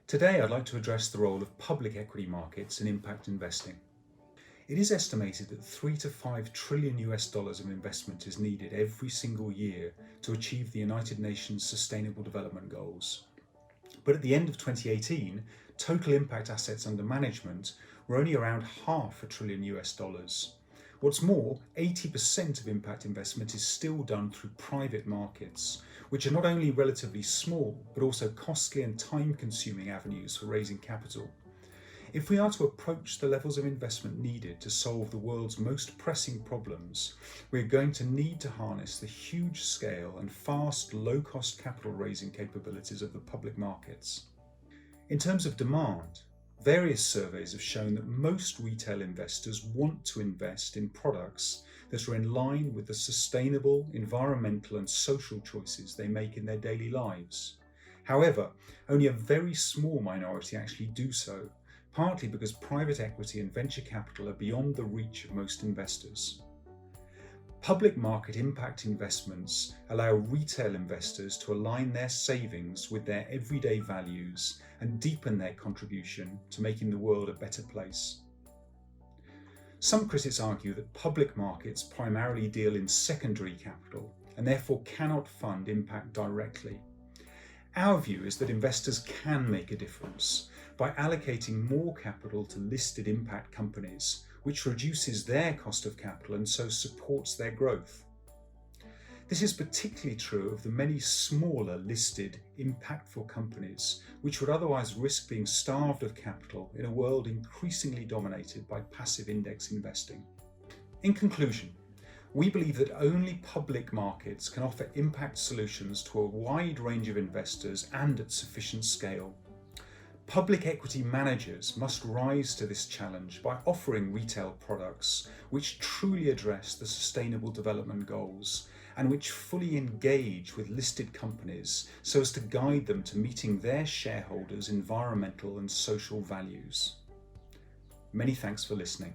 Today I'd like to address the role of public equity markets in impact investing. It is estimated that $3 to $5 trillion of investment is needed every single year to achieve the United Nations Sustainable Development Goals. But at the end of 2018, total impact assets under management were only around $500 billion. What's more, 80% of impact investment is still done through private markets, which are not only relatively small, but also costly and time-consuming avenues for raising capital. If we are to approach the levels of investment needed to solve the world's most pressing problems, we're going to need to harness the huge scale and fast, low-cost capital raising capabilities of the public markets. In terms of demand, various surveys have shown that most retail investors want to invest in products that are in line with the sustainable, environmental and social choices they make in their daily lives. However, only a very small minority actually do so, partly because private equity and venture capital are beyond the reach of most investors. Public market impact investments allow retail investors to align their savings with their everyday values and deepen their contribution to making the world a better place. Some critics argue that public markets primarily deal in secondary capital and therefore cannot fund impact directly. Our view is that investors can make a difference by allocating more capital to listed impact companies, which reduces their cost of capital and so supports their growth. This is particularly true of the many smaller listed impactful companies, which would otherwise risk being starved of capital in a world increasingly dominated by passive index investing. In conclusion, we believe that only public markets can offer impact solutions to a wide range of investors and at sufficient scale. Public equity managers must rise to this challenge by offering retail products which truly address the Sustainable Development Goals and which fully engage with listed companies so as to guide them to meeting their shareholders' environmental and social values. Many thanks for listening.